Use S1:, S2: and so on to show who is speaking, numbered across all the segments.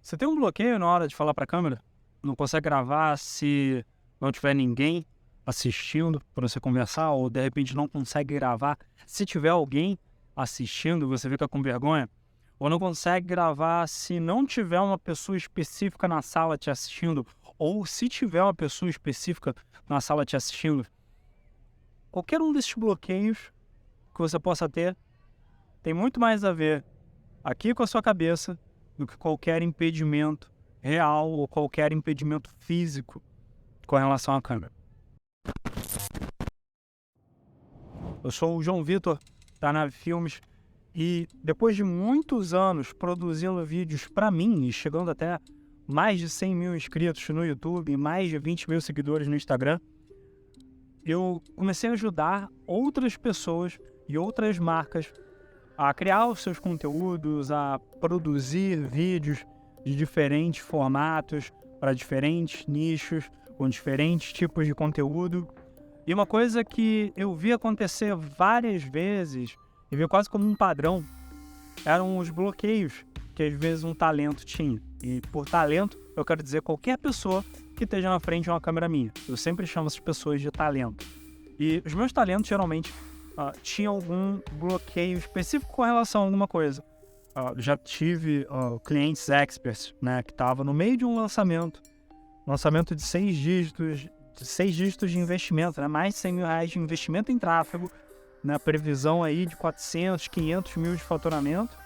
S1: Você tem um bloqueio na hora de falar para a câmera? Não consegue gravar se não tiver ninguém assistindo para você conversar, ou de repente não consegue gravar se tiver alguém assistindo, você fica com vergonha? Ou não consegue gravar se não tiver uma pessoa específica na sala te assistindo, ou se tiver uma pessoa específica na sala te assistindo? Qualquer um desses bloqueios que você possa ter tem muito mais a ver aqui com a sua cabeça do que qualquer impedimento real ou qualquer impedimento físico com relação à câmera. Eu sou o João Vitor, da Nave Filmes, e depois de muitos anos produzindo vídeos para mim e chegando até mais de 100 mil inscritos no YouTube e mais de 20 mil seguidores no Instagram, eu comecei a ajudar outras pessoas e outras marcas a criar os seus conteúdos, a produzir vídeos de diferentes formatos, para diferentes nichos, com diferentes tipos de conteúdo. E uma coisa que eu vi acontecer várias vezes, e vi quase como um padrão, eram os bloqueios que às vezes um talento tinha. E por talento, eu quero dizer qualquer pessoa que esteja na frente de uma câmera minha. Eu sempre chamo essas pessoas de talento. E os meus talentos, geralmente, tinham algum bloqueio específico com relação a alguma coisa. Já tive clientes experts, né, que estavam no meio de um lançamento de 6 dígitos de investimento, né, mais de 100 mil reais de investimento em tráfego, na previsão aí de 400, 500 mil de faturamento,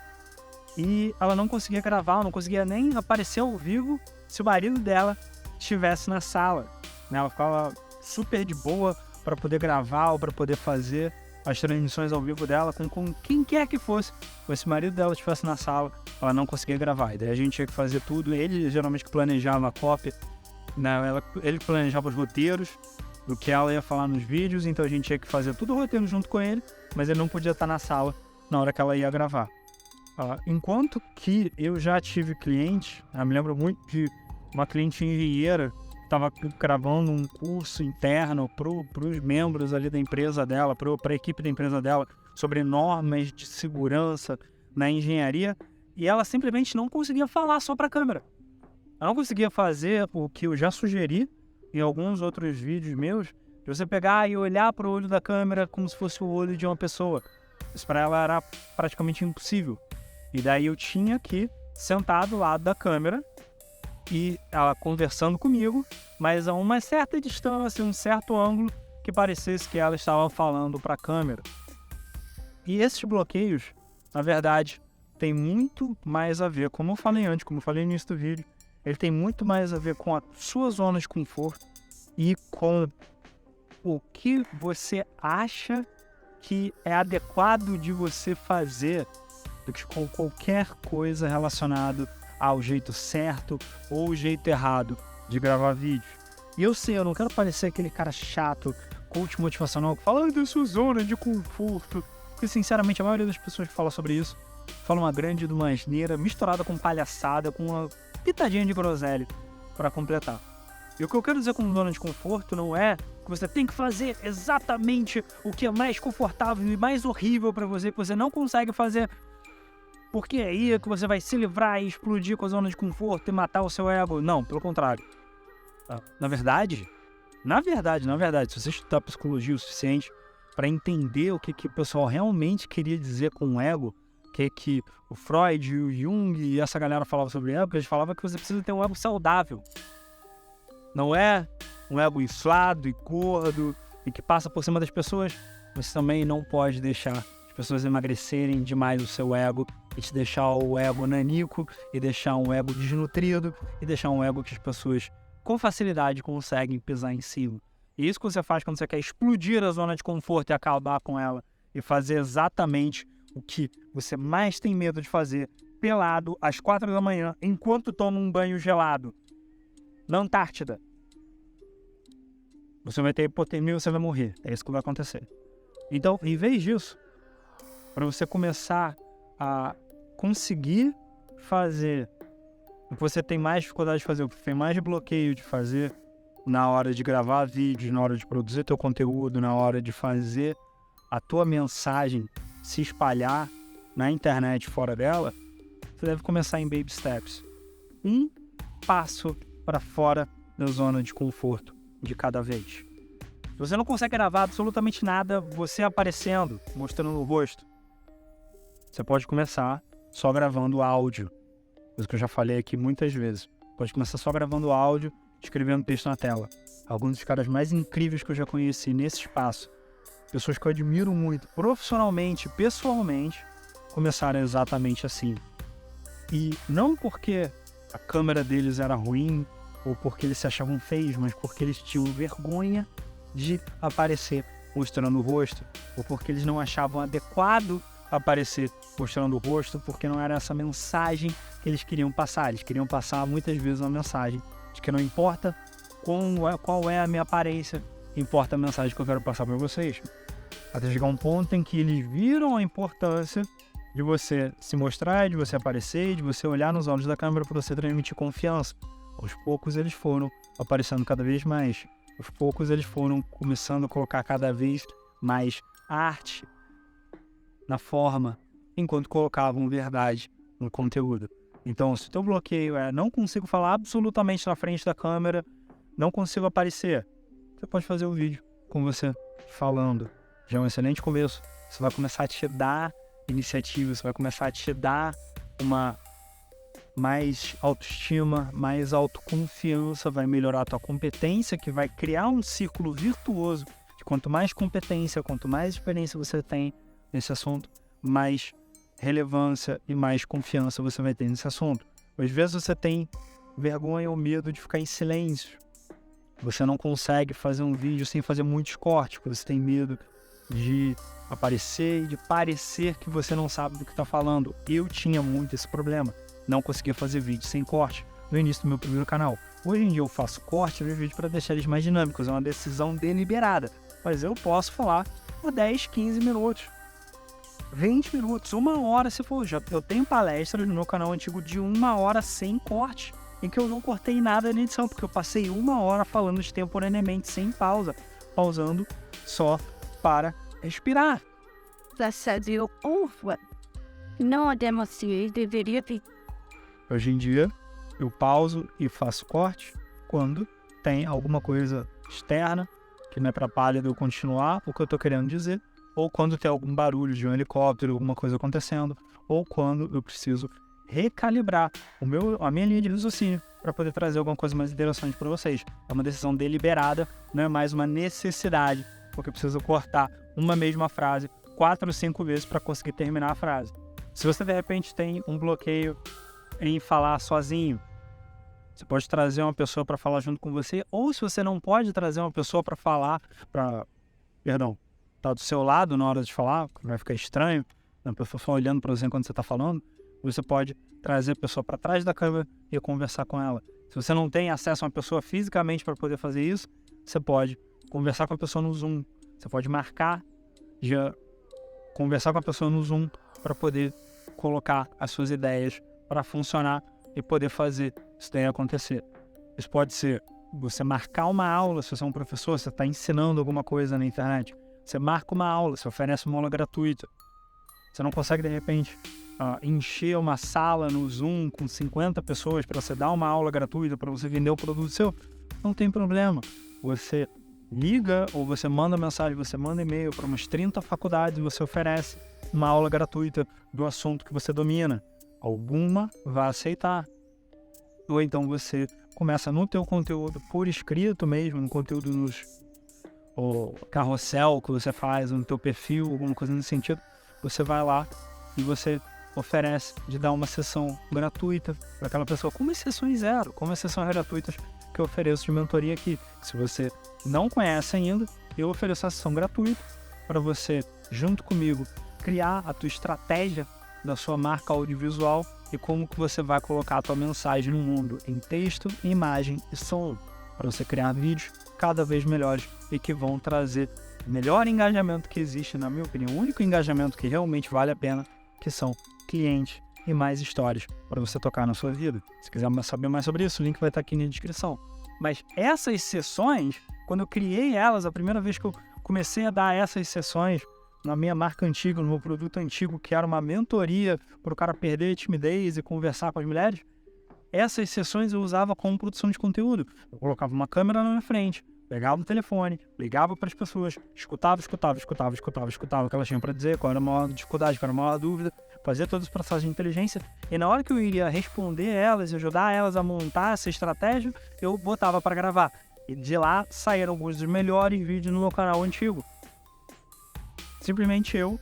S1: e ela não conseguia gravar, não conseguia nem aparecer ao vivo se o marido dela estivesse na sala, né, ela ficava super de boa para poder gravar ou para poder fazer as transmissões ao vivo dela com quem quer que fosse. Se o marido dela estivesse na sala, ela não conseguia gravar. E daí a gente tinha que fazer tudo. Ele geralmente planejava a cópia, né? Ele planejava os roteiros do que ela ia falar nos vídeos, então a gente tinha que fazer tudo o roteiro junto com ele, mas ele não podia estar na sala na hora que ela ia gravar. Enquanto que eu já tive cliente, eu me lembro muito de uma cliente engenheira, estava gravando um curso interno para os membros ali da empresa dela, para a equipe da empresa dela, sobre normas de segurança na engenharia, e ela simplesmente não conseguia falar só para a câmera. Ela não conseguia fazer o que eu já sugeri em alguns outros vídeos meus, de você pegar e olhar para o olho da câmera como se fosse o olho de uma pessoa. Isso para ela era praticamente impossível. E daí eu tinha que sentar do lado da câmera e ela conversando comigo, mas a uma certa distância, um certo ângulo, que parecesse que ela estava falando para a câmera. E esses bloqueios, na verdade, tem muito mais a ver, como eu falei antes, como eu falei no início do vídeo, ele tem muito mais a ver com a sua zona de conforto e com o que você acha que é adequado de você fazer do que com qualquer coisa relacionada ao jeito certo ou o jeito errado de gravar vídeo. E eu sei, eu não quero parecer aquele cara chato, coach motivacional, que fala da sua zona de conforto, porque sinceramente a maioria das pessoas que fala sobre isso fala uma grande de uma asneira misturada com palhaçada, com uma pitadinha de groselha para completar. E o que eu quero dizer com zona de conforto não é que você tem que fazer exatamente o que é mais confortável e mais horrível para você, que você não consegue fazer, porque é aí que você vai se livrar e explodir com a zona de conforto e matar o seu ego. Não, pelo contrário. Na verdade, se você estudar psicologia o suficiente para entender o que o pessoal realmente queria dizer com o ego, que o Freud, o Jung e essa galera falava sobre ego, eles falavam que você precisa ter um ego saudável. Não é um ego inflado e gordo e que passa por cima das pessoas. Você também não pode deixar as pessoas emagrecerem demais o seu ego e te deixar o ego nanico e deixar um ego desnutrido e deixar um ego que as pessoas com facilidade conseguem pisar em cima. E isso que você faz quando você quer explodir a zona de conforto e acabar com ela e fazer exatamente o que você mais tem medo de fazer, pelado às 4 da manhã, enquanto toma um banho gelado na Antártida. Você vai ter hipotermia e você vai morrer. É isso que vai acontecer. Então, em vez disso, para você começar a conseguir fazer o que você tem mais dificuldade de fazer, o que tem mais bloqueio de fazer na hora de gravar vídeos, na hora de produzir teu conteúdo, na hora de fazer a tua mensagem se espalhar na internet fora dela, você deve começar em baby steps. um passo para fora da zona de conforto de cada vez. Você não consegue gravar absolutamente nada você aparecendo, mostrando o rosto. Você pode começar só gravando áudio, coisa que eu já falei aqui muitas vezes. Pode começar só gravando áudio, escrevendo texto na tela. Alguns dos caras mais incríveis que eu já conheci nesse espaço, pessoas que eu admiro muito, profissionalmente, pessoalmente, começaram exatamente assim. E não porque a câmera deles era ruim, ou porque eles se achavam feios, mas porque eles tinham vergonha de aparecer mostrando o rosto, ou porque eles não achavam adequado aparecer mostrando o rosto, porque não era essa mensagem que eles queriam passar. Eles queriam passar muitas vezes uma mensagem de que não importa qual é a minha aparência, importa a mensagem que eu quero passar para vocês. Até chegar um ponto em que eles viram a importância de você se mostrar, de você aparecer, de você olhar nos olhos da câmera para você transmitir confiança. Aos poucos eles foram aparecendo cada vez mais. Aos poucos eles foram começando a colocar cada vez mais arte na forma, enquanto colocavam verdade no conteúdo. Então, se o teu bloqueio é não consigo falar absolutamente na frente da câmera, não consigo aparecer, você pode fazer o vídeo com você falando. Já é um excelente começo. Você vai começar a te dar iniciativa, você vai começar a te dar uma mais autoestima, mais autoconfiança, vai melhorar a tua competência, que vai criar um círculo virtuoso de quanto mais competência, quanto mais experiência você tem nesse assunto, mais relevância e mais confiança você vai ter nesse assunto. Às vezes você tem vergonha ou medo de ficar em silêncio. Você não consegue fazer um vídeo sem fazer muitos cortes, porque você tem medo de aparecer e de parecer que você não sabe do que está falando. Eu tinha muito esse problema. Não conseguia fazer vídeo sem corte no início do meu primeiro canal. Hoje em dia eu faço corte nos vídeos para deixar eles mais dinâmicos. É uma decisão deliberada. Mas eu posso falar por 10, 15 minutos. 20 minutos, 1 hora se for. Eu tenho palestras no meu canal antigo de 1 hora sem corte, em que eu não cortei nada na edição, porque eu passei 1 hora falando extemporaneamente, sem pausa, pausando só para respirar. Hoje em dia, eu pauso e faço corte quando tem alguma coisa externa que me atrapalha de eu continuar o que eu estou querendo dizer, ou quando tem algum barulho de um helicóptero, alguma coisa acontecendo, ou quando eu preciso recalibrar a minha linha de raciocínio para poder trazer alguma coisa mais interessante para vocês. É uma decisão deliberada, não é mais uma necessidade, porque eu preciso cortar uma mesma frase 4 ou 5 vezes para conseguir terminar a frase. Se você de repente tem um bloqueio em falar sozinho, você pode trazer uma pessoa para falar junto com você, ou se você não pode trazer uma pessoa para falar, tá do seu lado na hora de falar, vai ficar estranho, a pessoa só olhando para você enquanto você está falando, você pode trazer a pessoa para trás da câmera e conversar com ela. Se você não tem acesso a uma pessoa fisicamente para poder fazer isso, você pode conversar com a pessoa no Zoom. Você pode marcar de conversar com a pessoa no Zoom para poder colocar as suas ideias para funcionar e poder fazer isso daí acontecer. Isso pode ser você marcar uma aula, se você é um professor, você está ensinando alguma coisa na internet. Você marca uma aula, você oferece uma aula gratuita. Você não consegue, de repente, encher uma sala no Zoom com 50 pessoas para você dar uma aula gratuita, para você vender o produto seu? Não tem problema. Você liga ou você manda mensagem, você manda e-mail para umas 30 faculdades e você oferece uma aula gratuita do assunto que você domina. Alguma vai aceitar. Ou então você começa no teu conteúdo por escrito mesmo, no conteúdo o carrossel que você faz, no teu perfil, alguma coisa nesse sentido, você vai lá e você oferece de dar uma sessão gratuita para aquela pessoa, como exceções zero, como exceções gratuitas que eu ofereço de mentoria aqui. Se você não conhece ainda, eu ofereço a sessão gratuita para você, junto comigo, criar a tua estratégia da sua marca audiovisual e como que você vai colocar a tua mensagem no mundo em texto, imagem e som, para você criar vídeos cada vez melhores e que vão trazer o melhor engajamento que existe, na minha opinião, o único engajamento que realmente vale a pena, que são clientes e mais histórias para você tocar na sua vida. Se quiser saber mais sobre isso, o link vai estar aqui na descrição. Mas essas sessões, quando eu criei elas, a primeira vez que eu comecei a dar essas sessões na minha marca antiga, no meu produto antigo, que era uma mentoria para o cara perder a timidez e conversar com as mulheres, essas sessões eu usava como produção de conteúdo. Eu colocava uma câmera na minha frente, pegava o telefone, ligava para as pessoas, escutava o que elas tinham para dizer, qual era a maior dificuldade, qual era a maior dúvida, fazia todos os processos de inteligência, e na hora que eu iria responder elas, ajudar elas a montar essa estratégia, eu botava para gravar. E de lá saíram alguns dos melhores vídeos no meu canal antigo. Simplesmente eu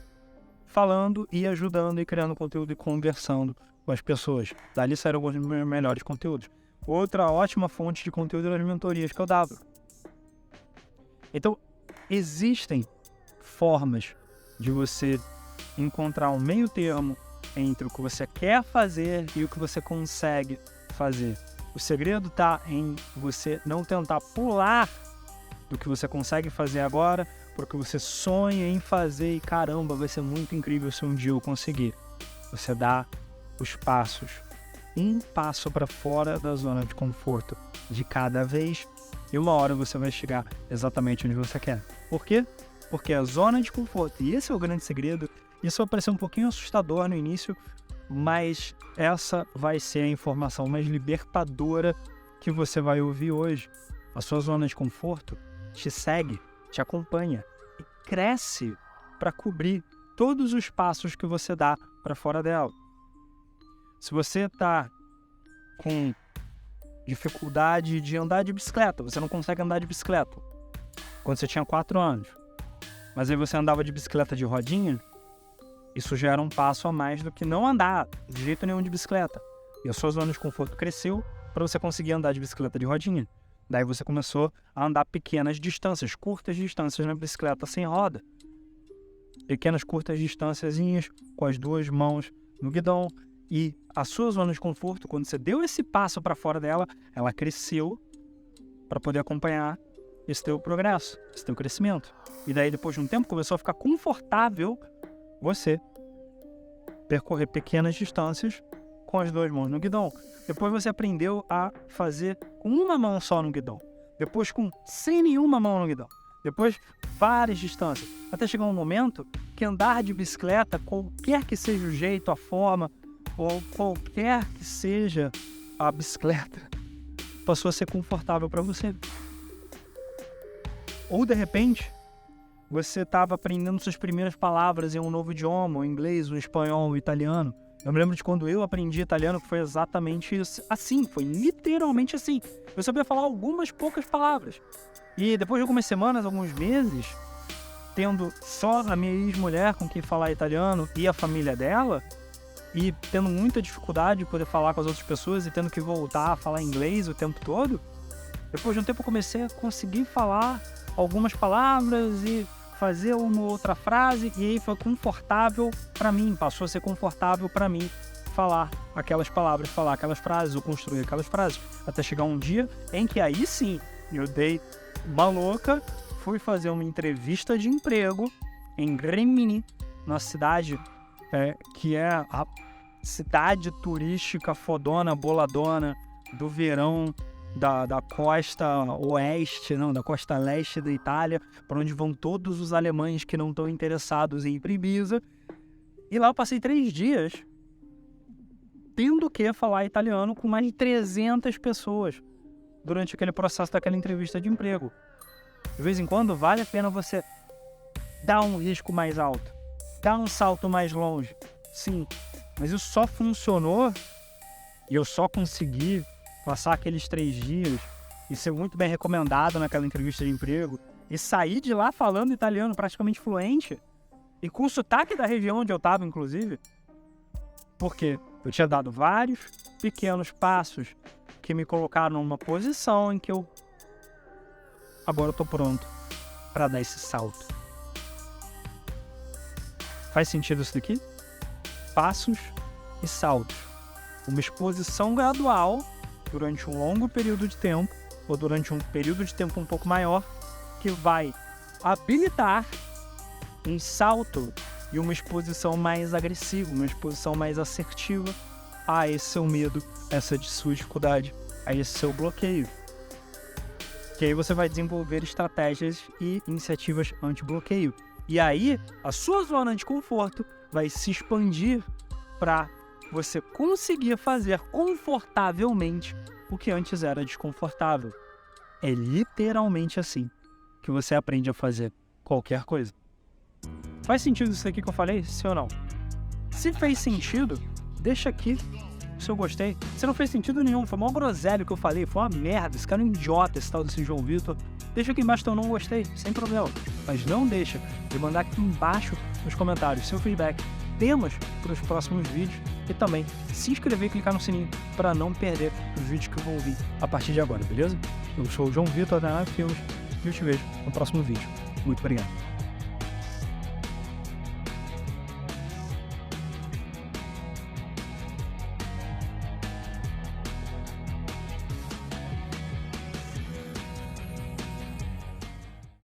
S1: falando e ajudando e criando conteúdo e conversando com as pessoas. Dali saíram alguns dos meus melhores conteúdos. Outra ótima fonte de conteúdo eram as mentorias que eu dava. Então, existem formas de você encontrar um meio termo entre o que você quer fazer e o que você consegue fazer. O segredo está em você não tentar pular do que você consegue fazer agora, porque você sonha em fazer e caramba, vai ser muito incrível se um dia eu conseguir. Você dá os passos, um passo para fora da zona de conforto de cada vez, e uma hora você vai chegar exatamente onde você quer. Por quê? Porque a zona de conforto, e esse é o grande segredo, isso vai parecer um pouquinho assustador no início, mas essa vai ser a informação mais libertadora que você vai ouvir hoje. A sua zona de conforto te segue, te acompanha e cresce para cobrir todos os passos que você dá para fora dela. Se você está com dificuldade de andar de bicicleta, você não consegue andar de bicicleta quando você tinha 4 anos, mas aí você andava de bicicleta de rodinha, isso já era um passo a mais do que não andar de jeito nenhum de bicicleta. E a sua zona de conforto cresceu para você conseguir andar de bicicleta de rodinha. Daí você começou a andar pequenas distâncias, curtas distâncias na bicicleta sem roda. Pequenas, curtas distânciazinhas com as 2 mãos no guidão. E a sua zona de conforto, quando você deu esse passo para fora dela, ela cresceu para poder acompanhar esse teu progresso, esse teu crescimento. E daí, depois de um tempo, começou a ficar confortável você percorrer pequenas distâncias com as 2 mãos no guidão. Depois você aprendeu a fazer com uma mão só no guidão. Depois sem nenhuma mão no guidão. Depois várias distâncias. Até chegar um momento que andar de bicicleta, qualquer que seja o jeito, a forma, ou qualquer que seja a bicicleta, passou a ser confortável para você. Ou de repente, você estava aprendendo suas primeiras palavras em um novo idioma, o inglês, o espanhol, o italiano. Eu me lembro de quando eu aprendi italiano, que foi exatamente assim, foi literalmente assim. Eu sabia falar algumas poucas palavras. E depois de algumas semanas, alguns meses, tendo só a minha ex-mulher com quem falar italiano e a família dela, e tendo muita dificuldade de poder falar com as outras pessoas e tendo que voltar a falar inglês o tempo todo, depois de um tempo eu comecei a conseguir falar algumas palavras e fazer uma outra frase, e aí foi confortável para mim, passou a ser confortável para mim falar aquelas palavras, falar aquelas frases ou construir aquelas frases, até chegar um dia em que aí sim eu dei uma louca, fui fazer uma entrevista de emprego em Rimini, na cidade que é a cidade turística fodona, boladona do verão da costa oeste, não, da costa leste da Itália, para onde vão todos os alemães que não estão interessados em ir para Ibiza. E lá eu passei 3 dias tendo que falar italiano com mais de 300 pessoas durante aquele processo daquela entrevista de emprego. De vez em quando vale a pena você dar um risco mais alto, dar um salto mais longe, sim, mas isso só funcionou e eu só consegui passar aqueles 3 dias e ser muito bem recomendado naquela entrevista de emprego e sair de lá falando italiano praticamente fluente e com sotaque da região onde eu estava, inclusive, porque eu tinha dado vários pequenos passos que me colocaram numa posição em que eu agora estou pronto para dar esse salto. Faz sentido isso daqui? Passos e saltos. Uma exposição gradual durante um longo período de tempo, ou durante um período de tempo um pouco maior, que vai habilitar um salto e uma exposição mais agressiva, uma exposição mais assertiva a esse seu medo, a essa sua dificuldade, a esse seu bloqueio. Que aí você vai desenvolver estratégias e iniciativas anti-bloqueio. E aí, a sua zona de conforto vai se expandir para você conseguir fazer confortavelmente o que antes era desconfortável. É literalmente assim que você aprende a fazer qualquer coisa. Faz sentido isso aqui que eu falei? Sim ou não? Se fez sentido, deixa aqui se eu gostei. Se não fez sentido nenhum, foi uma groselha que eu falei, foi uma merda, esse cara é um idiota, esse tal desse João Vitor. Deixa aqui embaixo que eu não gostei, sem problema. Mas não deixa de mandar aqui embaixo nos comentários seu feedback, temas para os próximos vídeos e também se inscrever e clicar no sininho para não perder os vídeos que eu vou vir a partir de agora, beleza? Eu sou o João Vitor da Nave Filmes e eu te vejo no próximo vídeo. Muito obrigado.